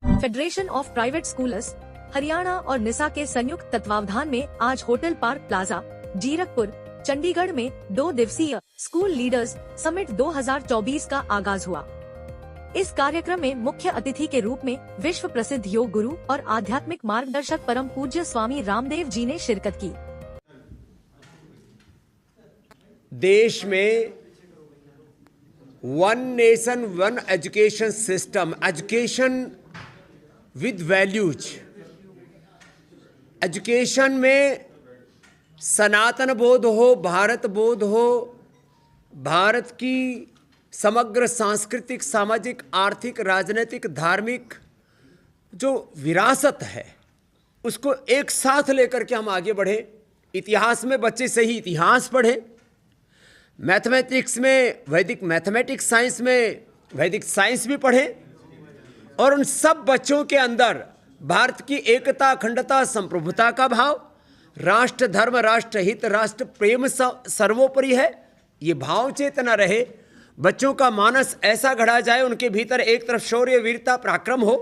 Federation of private schools Haryana और निसा के संयुक्त तत्वावधान में आज hotel park plaza Zirakpur Chandigarh में 2 दिवसीय स्कूल लीडर्स समिट 2024 का आगाज हुआ। इस कार्यक्रम में मुख्य अतिथि के रूप में विश्व प्रसिद्ध योग गुरु और आध्यात्मिक मार्गदर्शक परम पूज्य स्वामी रामदेव जी ने शिरकत की। देश में one nation one education system, education with values, education में सनातन बोध हो, भारत बोध हो, भारत की समग्र सांस्कृतिक, सामाजिक, आर्थिक, राजनीतिक, धार्मिक जो विरासत है उसको एक साथ लेकर के हम आगे बढ़े। इतिहास में बच्चे सही इतिहास पढ़ें, मैथमेटिक्स में वैदिक मैथमेटिक्स, साइंस में वैदिक साइंस भी पढ़ें और उन सब बच्चों के अंदर भारत की एकता, अखंडता, संप्रभुता का भाव, राष्ट्र धर्म, राष्ट्र हित, राष्ट्र प्रेम सर्वोपरि है, ये भाव चेतना रहे। बच्चों का मानस ऐसा गढ़ा जाए, उनके भीतर एक तरफ शौर्य, वीरता, पराक्रम हो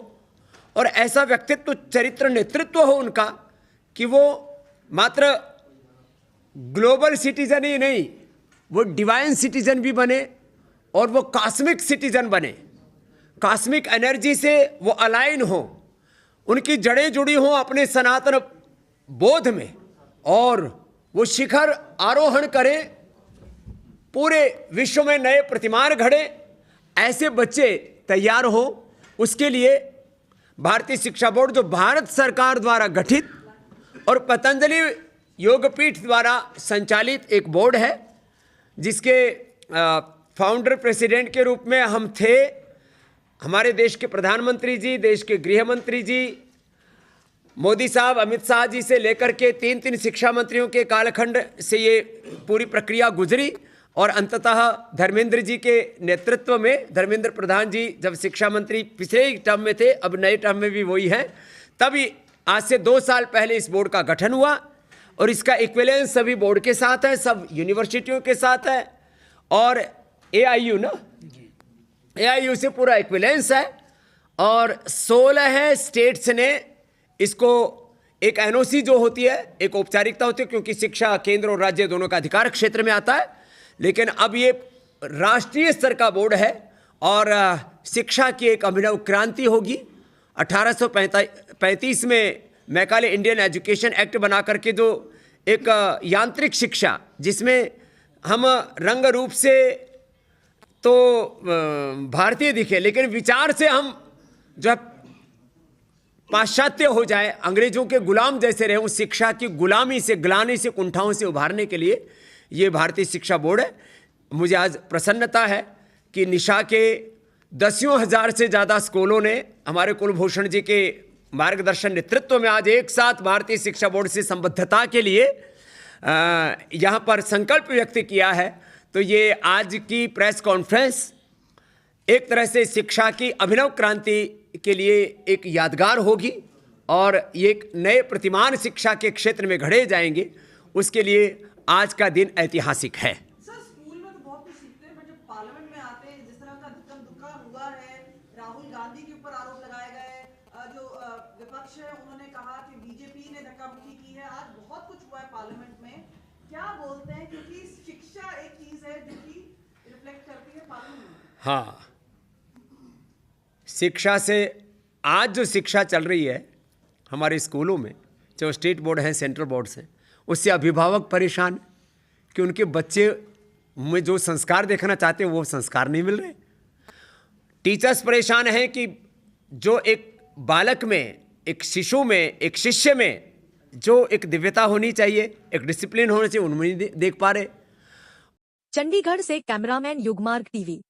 और ऐसा व्यक्तित्व, चरित्र, नेतृत्व हो उनका कि वो मात्र ग्लोबल सिटीजन ही नहीं, वो डिवाइन सिटीजन भी बने और वो कॉस्मिक सिटीजन बने। कॉस्मिक एनर्जी से वो अलाइन हो, उनकी जड़ें जुड़ी हों अपने सनातन बोध में और वो शिखर आरोहण करें, पूरे विश्व में नए प्रतिमान घड़े, ऐसे बच्चे तैयार हो। उसके लिए भारतीय शिक्षा बोर्ड, जो भारत सरकार द्वारा गठित और पतंजलि योगपीठ द्वारा संचालित एक बोर्ड है, जिसके फाउंडर प्रेसिडेंट के रूप में हम थे, हमारे देश के प्रधानमंत्री जी, देश के गृह मंत्री जी, मोदी साहब, अमित शाह जी से लेकर के 3 शिक्षा मंत्रियों के कालखंड से ये पूरी प्रक्रिया गुजरी और अंततः धर्मेंद्र जी के नेतृत्व में, धर्मेंद्र प्रधान जी जब शिक्षा मंत्री पिछले टर्म में थे, अब नए टर्म में भी वही हैं, तभी आज से 2 साल पहले इस बोर्ड का गठन हुआ और इसका इक्विवेलेंस सभी बोर्ड के साथ है, सब यूनिवर्सिटियों के साथ है और AIU ना, AIU से पूरा इक्विवेलेंस है और 16 स्टेट्स ने इसको एक NOC जो होती है, एक औपचारिकता होती है, क्योंकि शिक्षा केंद्र और राज्य दोनों का अधिकार क्षेत्र में आता है, लेकिन अब ये राष्ट्रीय स्तर का बोर्ड है और शिक्षा की एक अभिनव क्रांति होगी। 1835 में मैकाले इंडियन एजुकेशन एक्ट बना करके जो एक यांत्रिक शिक्षा, जिसमें हम रंग रूप से तो भारतीय दिखे लेकिन विचार से हम जो पाश्चात्य हो जाए, अंग्रेजों के गुलाम जैसे रहे, उस शिक्षा की गुलामी से, ग्लानि से, कुंठाओं से उभारने के लिए ये भारतीय शिक्षा बोर्ड है। मुझे आज प्रसन्नता है कि निशा के 10,000 से ज़्यादा स्कूलों ने हमारे कुलभूषण जी के मार्गदर्शन, नेतृत्व में आज एक साथ भारतीय शिक्षा बोर्ड से संबद्धता के लिए यहाँ पर संकल्प व्यक्त किया है। तो ये आज की प्रेस कॉन्फ्रेंस एक तरह से शिक्षा की अभिनव क्रांति के लिए एक यादगार होगी और ये एक नए प्रतिमान शिक्षा के क्षेत्र में घड़े जाएंगे, उसके लिए आज का दिन ऐतिहासिक है। सर, स्कूल में तो बहुत कुछ सीखते हैं, पर जब पार्लियामेंट में आते हैं, जिस तरह का धक्का हुआ है, राहुल गांधी के ऊपर आरोप लगाए गए, जो विपक्ष है उन्होंने कहा कि बीजेपी ने धक्का-मुक्की की है, आज बहुत कुछ हुआ है पार्लियामेंट में, क्या बोलते हैं? क्योंकि शिक्षा एक चीज है जो कि रिफ्लेक्ट करती है पार्लियामेंट में। हाँ, शिक्षा से आज जो शिक्षा चल रही है हमारे स्कूलों में, जो स्टेट बोर्ड हैं, सेंट्रल बोर्ड से, उससे अभिभावक परेशान हैं कि उनके बच्चे में जो संस्कार देखना चाहते हैं वो संस्कार नहीं मिल रहे। टीचर्स परेशान हैं कि जो एक बालक में, एक शिशु में, एक शिष्य में जो एक दिव्यता होनी चाहिए, एक डिसिप्लिन होना चाहिए, उनमें नहीं देख पा रहे। चंडीगढ़ से कैमरामैन युगमार्ग टीवी।